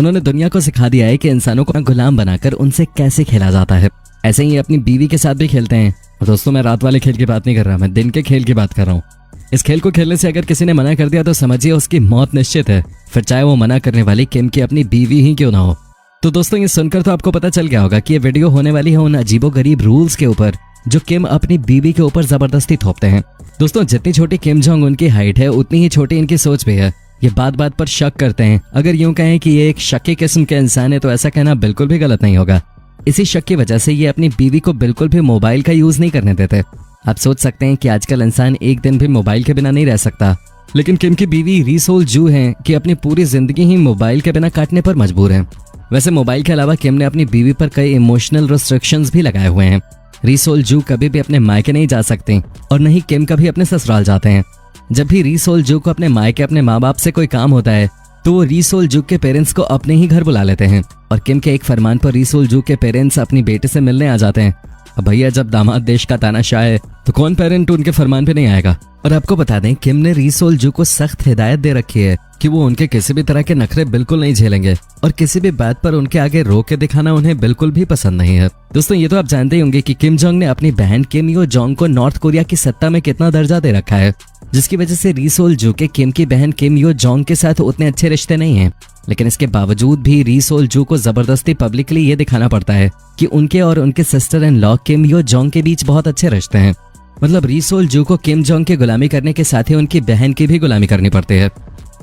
उन्होंने दुनिया को सिखा दिया है कि इंसानों को गुलाम बनाकर उनसे कैसे खेला जाता है। ऐसे ही अपनी बीवी के साथ भी खेलते हैं। और दोस्तों, मैं रात वाले खेल की बात नहीं कर रहा, मैं दिन के खेल की बात कर रहा हूँ। इस खेल को खेलने से अगर किसी ने मना कर दिया तो समझिए उसकी मौत निश्चित है, फिर चाहे वो मना करने वाली किम की अपनी बीवी ही क्यों ना हो। तो दोस्तों, ये सुनकर तो आपको पता चल गया होगा कि ये वीडियो होने वाली है उन अजीबोगरीब रूल्स के ऊपर जो किम अपनी बीवी के ऊपर जबरदस्ती थोपते हैं। दोस्तों, जितनी छोटी किम जोंग उनकी हाइट है उतनी ही छोटी इनकी सोच भी है। ये बात बात पर शक करते हैं। अगर यूं कहें कि ये एक शक्की किस्म के इंसान है तो ऐसा कहना बिल्कुल भी गलत नहीं होगा। इसी शक की वजह से ये अपनी बीवी को बिल्कुल भी मोबाइल का यूज नहीं करने देते। आप सोच सकते हैं कि आजकल इंसान एक दिन भी मोबाइल के बिना नहीं रह सकता, लेकिन किम की बीवी री सोल जू हैं कि अपनी पूरी जिंदगी ही मोबाइल के बिना काटने पर मजबूर हैं। वैसे मोबाइल के अलावा किम ने अपनी बीवी पर कई इमोशनल रिस्ट्रिक्शंस भी लगाए हुए हैं। री सोल जू कभी भी अपने मायके नहीं जा सकती और न ही किम कभी अपने ससुराल जाते हैं। जब भी री सोल जू को अपने मायके अपने माँ बाप से कोई काम होता है तो वो री सोल जू के पेरेंट्स को अपने ही घर बुला लेते हैं और किम के एक फरमान पर री सोल जू के पेरेंट्स अपनी बेटे से मिलने आ जाते हैं। अब भैया, जब दामाद देश का तानाशाह है तो कौन पेरेंट उनके फरमान पे नहीं आएगा। और आपको बता दें, किम ने री सोल जू को सख्त हिदायत दे रखी है कि वो उनके किसी भी तरह के नखरे बिल्कुल नहीं झेलेंगे और किसी भी बात पर उनके आगे रो के दिखाना उन्हें बिल्कुल भी पसंद नहीं है। दोस्तों, ये तो आप जानते ही होंगे कि किम जोंग ने अपनी बहन किम यो जोंग को नॉर्थ कोरिया की सत्ता में कितना दर्जा दे रखा है, जिसकी वजह से री सोल जू के किम की बहन किम यो जोंग के साथ उतने अच्छे रिश्ते नहीं हैं। लेकिन इसके बावजूद भी री सोल जू को जबरदस्ती पब्लिकली ये दिखाना पड़ता है कि उनके और उनके sister in law Kim Yo Jong के बीच बहुत अच्छे रिश्ते हैं। मतलब री सोल जू को किम जोंग की गुलामी करने के साथ ही उनकी बहन की भी गुलामी करनी पड़ती है।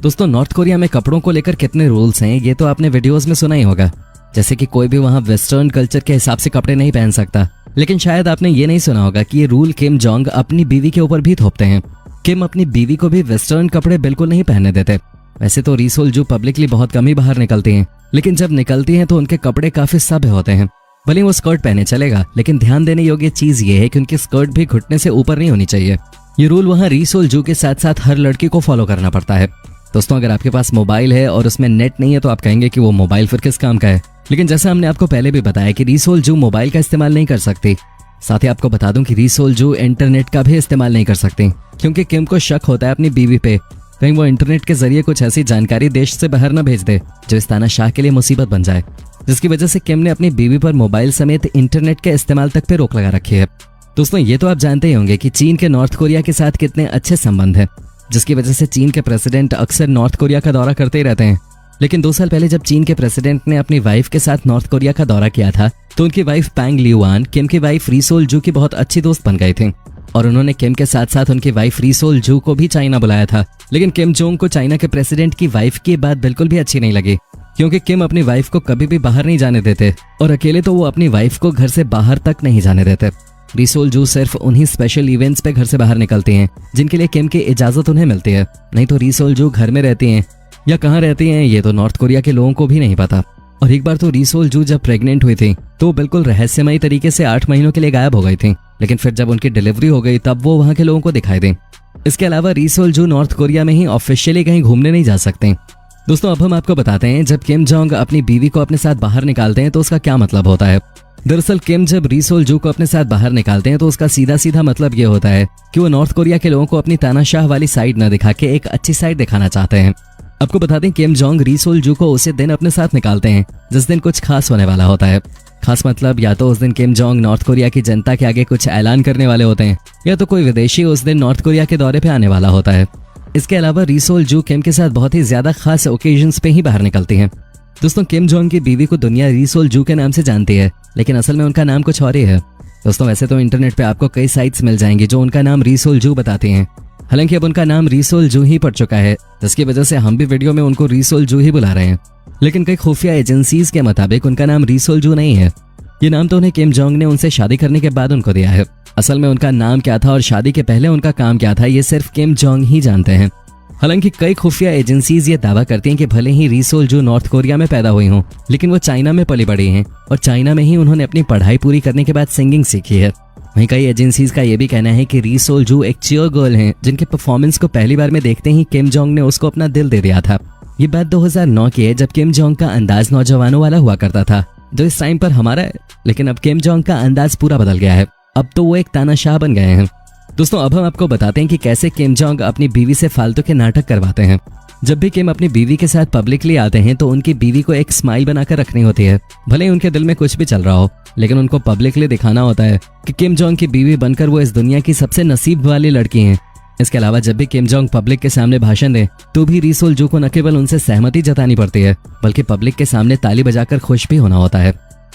दोस्तों, नॉर्थ कोरिया में कपड़ों को लेकर कितने रूल्स हैं ये तो आपने वीडियोस में सुना ही होगा। जैसे कि कोई भी वहाँ वेस्टर्न कल्चर के हिसाब से कपड़े नहीं पहन सकता। लेकिन शायद आपने ये नहीं सुना होगा कि ये रूल किम जोंग अपनी बीवी के ऊपर भी थोपते हैं। किम अपनी बीवी को भी वेस्टर्न कपड़े बिल्कुल नहीं पहनने देते। वैसे तो री सोल जू पब्लिकली बहुत कम ही बाहर निकलती हैं, लेकिन जब निकलती हैं तो उनके कपड़े काफी सभ्य होते हैं। भले वो स्कर्ट पहने चलेगा, लेकिन ध्यान देने योग्य चीज ये है कि उनकी स्कर्ट भी घुटने से ऊपर नहीं होनी चाहिए। ये रूल वहाँ री सोल जू के साथ साथ हर लड़की को फॉलो करना पड़ता है। दोस्तों, अगर आपके पास मोबाइल है और उसमें नेट नहीं है तो आप कहेंगे कि वो मोबाइल फिर किस काम का है। लेकिन जैसा हमने आपको पहले भी बताया कि री सोल जू मोबाइल का इस्तेमाल नहीं कर सकती। साथ ही आपको बता दूं कि री सोल जू इंटरनेट का भी इस्तेमाल नहीं कर सकती, क्योंकि किम को शक होता है अपनी बीवी पे कहीं वो इंटरनेट के जरिए कुछ ऐसी जानकारी देश से बाहर न भेज दे जो इस तानाशाह के लिए मुसीबत बन जाए, जिसकी वजह से किम ने अपनी बीवी पर मोबाइल समेत इंटरनेट के इस्तेमाल तक पे रोक लगा रखी है। दोस्तों, ये तो आप जानते ही होंगे कि चीन के नॉर्थ कोरिया के साथ कितने अच्छे संबंध है, जिसकी वजह से चीन के प्रेसिडेंट अक्सर नॉर्थ कोरिया का दौरा करते ही रहते हैं। लेकिन 2 साल पहले जब चीन के प्रेसिडेंट ने अपनी वाइफ के साथ नॉर्थ कोरिया का दौरा किया था तो उनकी वाइफ पैंग लियुआन किम की वाइफ री सोल जू की बहुत अच्छी दोस्त बन गई थी और उन्होंने किम के साथ साथ उनकी वाइफ री सोल जू को भी चाइना बुलाया था। लेकिन किम जोंग को चाइना के प्रेसिडेंट की वाइफ की बात बिल्कुल भी अच्छी नहीं लगी, क्योंकि किम अपनी वाइफ को कभी भी बाहर नहीं जाने देते और अकेले तो वो अपनी वाइफ को घर से बाहर तक नहीं जाने देते। री सोल जू सिर्फ उन्हीं स्पेशल इवेंट्स पे घर से बाहर निकलती हैं जिनके लिए किम की इजाजत उन्हें मिलती है, नहीं तो री सोल जू घर में रहती हैं या कहाँ रहती हैं ये तो नॉर्थ कोरिया के लोगों को भी नहीं पता। और एक बार तो री सोल जू जब प्रेग्नेंट हुई थी तो बिल्कुल रहस्यमयी तरीके से 8 महीनों के लिए गायब हो गई थी, लेकिन फिर जब उनकी डिलीवरी हो गई तब वो वहाँ के लोगों को दिखाई दी। इसके अलावा री सोल जू नॉर्थ कोरिया में ही ऑफिशियली कहीं घूमने नहीं जा सकते। दोस्तों, अब हम आपको बताते हैं जब किम जोंग अपनी बीवी को अपने साथ बाहर निकालते हैं तो उसका क्या मतलब होता है। दरअसल किम जब री सोल जू को अपने साथ बाहर निकालते हैं तो उसका सीधा सीधा मतलब ये होता है कि वो नॉर्थ कोरिया के लोगों को अपनी तानाशाह वाली साइड न दिखा के एक अच्छी साइड दिखाना चाहते हैं। आपको बता दें, किम जोंग री सोल जू को उसी दिन अपने साथ निकालते हैं जिस दिन कुछ खास होने वाला होता है। खास मतलब या तो उस दिन किम जोंग नॉर्थ कोरिया की जनता के आगे कुछ ऐलान करने वाले होते हैं या तो कोई विदेशी उस दिन नॉर्थ कोरिया के दौरे पे आने वाला होता है। इसके अलावा री सोल जू किम के साथ बहुत ही ज्यादा खास ओकेजन्स पे ही बाहर निकलती हैं। दोस्तों, किम जोंग की बीवी को दुनिया री सोल जू के नाम से जानती है, लेकिन असल में उनका नाम कुछ और ही है। दोस्तों, वैसे तो इंटरनेट पे आपको कई साइट्स मिल जाएंगी जो उनका नाम री सोल जू बताती हैं। हालांकि अब उनका नाम री सोल जू ही पड़ चुका है, जिसकी वजह से हम भी वीडियो में उनको री सोल जू ही बुला रहे हैं। लेकिन कई खुफिया एजेंसीज के मुताबिक उनका नाम री सोल जू नहीं है। ये नाम तो उन्हें किम जोंग ने उनसे शादी करने के बाद उनको दिया है। असल में उनका नाम क्या था और शादी के पहले उनका काम क्या था ये सिर्फ किम जोंग ही जानते हैं। हालांकि कई खुफिया एजेंसीज ये दावा करती हैं कि भले ही री सोल जू नॉर्थ कोरिया में पैदा हुई हों, लेकिन वो चाइना में पली बड़ी हैं और चाइना में ही उन्होंने अपनी पढ़ाई पूरी करने के बाद सिंगिंग सीखी है। वहीं कई एजेंसीज का ये भी कहना है कि री सोल जू एक चियर गर्ल हैं जिनके परफॉर्मेंस को पहली बार में देखते ही किम जोंग ने उसको अपना दिल दे दिया था। ये बात 2009 की है जब किम जोंग का अंदाज नौजवानों वाला हुआ करता था जो इस टाइम पर हमारा है, लेकिन अब किम जोंग का अंदाज पूरा बदल गया है। अब तो वो एक तानाशाह बन गए हैं। दोस्तों, अब हम आपको बताते हैं कि कैसे किम जोंग अपनी बीवी से फालतू के नाटक करवाते हैं। जब भी किम अपनी बीवी के साथ पब्लिकली आते हैं तो उनकी बीवी को एक स्माइल बनाकर रखनी होती है। भले ही उनके दिल में कुछ भी चल रहा हो, लेकिन उनको पब्लिकली दिखाना होता है कि किम जोंग की बीवी बनकर वो इस दुनिया की सबसे नसीब वाली लड़की हैं। इसके अलावा जब भी किम जोंग पब्लिक के सामने भाषण दे तो भी री सोल जू को न केवल उनसे सहमति जतानी पड़ती है, बल्कि पब्लिक के सामने ताली बजाकर खुश भी होना होता है।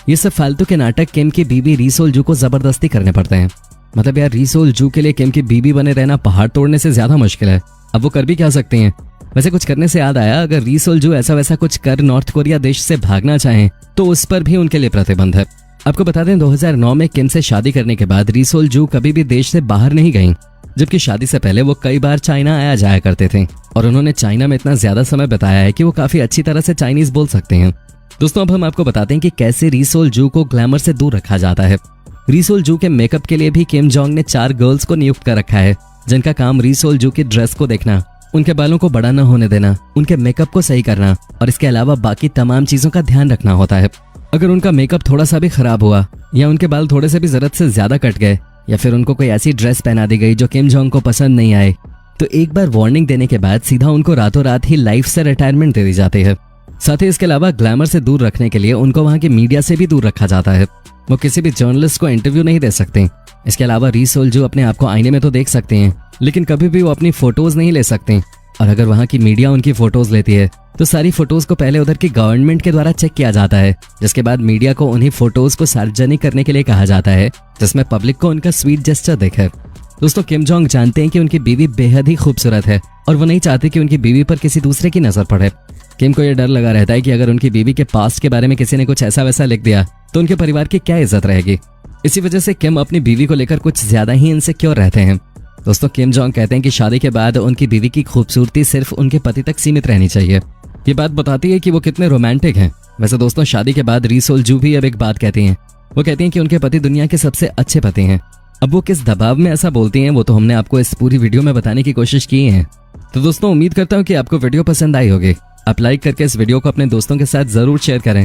ये सब फालतू के नाटक किम की बीवी री सोल जू को जबरदस्ती करने पड़ते हैं। मतलब यार, री सोल जू के लिए किम की बीवी बने रहना पहाड़ तोड़ने से ज्यादा मुश्किल है। अब वो कर भी क्या सकती हैं। वैसे कुछ करने से याद आया, अगर री सोल जू ऐसा वैसा कुछ कर नॉर्थ कोरिया देश से भागना चाहें तो उस पर भी उनके लिए प्रतिबंध है। आपको बता दें 2009 में किम से शादी करने के बाद री सोल जू कभी भी देश से बाहर नहीं गईं, जबकि शादी से पहले वो कई बार चाइना आया जाया करते थे और उन्होंने चाइना में इतना ज्यादा समय बिताया है कि वो काफी अच्छी तरह से चाइनीज बोल सकते हैं। दोस्तों, अब हम आपको बताते हैं कि कैसे री सोल जू को ग्लैमर से दूर रखा जाता है। री सोल जू के मेकअप के लिए भी किम जोंग ने 4 गर्ल्स को नियुक्त कर रखा है, जिनका काम री सोल जू की ड्रेस को देखना, उनके बालों को बड़ा न होने देना, उनके मेकअप को सही करना और इसके अलावा बाकी तमाम चीजों का ध्यान रखना होता है। अगर उनका मेकअप थोड़ा सा भी खराब हुआ या उनके बाल थोड़े से भी जरूरत से ज्यादा कट गए या फिर उनको कोई ऐसी ड्रेस पहना दी गई जो किम जोंग को पसंद नहीं आए, तो एक बार वार्निंग देने के बाद सीधा उनको रातों रात ही लाइफ से रिटायरमेंट दे दी जाती है। साथ ही इसके अलावा ग्लैमर से दूर रखने के लिए उनको वहां की मीडिया से भी दूर रखा जाता है। वो किसी भी जर्नलिस्ट को इंटरव्यू नहीं दे सकते। इसके अलावा री सोल जू अपने आप को आईने में तो देख सकते हैं, लेकिन कभी भी वो अपनी फोटोज नहीं ले सकते। और अगर वहां की मीडिया उनकी फोटोज लेती है तो सारी फोटोज को पहले उधर की गवर्नमेंट के द्वारा चेक किया जाता है, जिसके बाद मीडिया को उन्हीं फोटोज को सार्वजनिक करने के लिए कहा जाता है, जिसमें पब्लिक को उनका स्वीट जेस्चर दिखे। दोस्तों, किम जोंग जानते हैं कि उनकी बीवी बेहद ही खूबसूरत है और वो नहीं चाहते कि उनकी बीवी पर किसी दूसरे की नजर पड़े। किम को यह डर लगा रहता है कि अगर उनकी बीवी के पास्ट के बारे में किसी ने कुछ ऐसा वैसा लिख दिया तो उनके परिवार की क्या इज्जत रहेगी। इसी वजह से किम अपनी बीवी को लेकर कुछ ज्यादा ही इनसिक्योर रहते हैं। दोस्तों, किम जोंग कहते हैं कि शादी के बाद उनकी बीवी की खूबसूरती सिर्फ उनके पति तक सीमित रहनी चाहिए। ये बात बताती है कि वो कितने रोमांटिक हैं। वैसे दोस्तों, शादी के बाद री सोल जू भी अब एक बात कहती हैं। वो कहती हैं कि उनके पति दुनिया के सबसे अच्छे पति हैं। अब वो किस दबाव में ऐसा बोलती हैं वो तो हमने आपको इस पूरी वीडियो में बताने की कोशिश की है। तो दोस्तों, उम्मीद करता हूँ कि आपको वीडियो पसंद आई होगी। आप लाइक करके इस वीडियो को अपने दोस्तों के साथ जरूर शेयर करें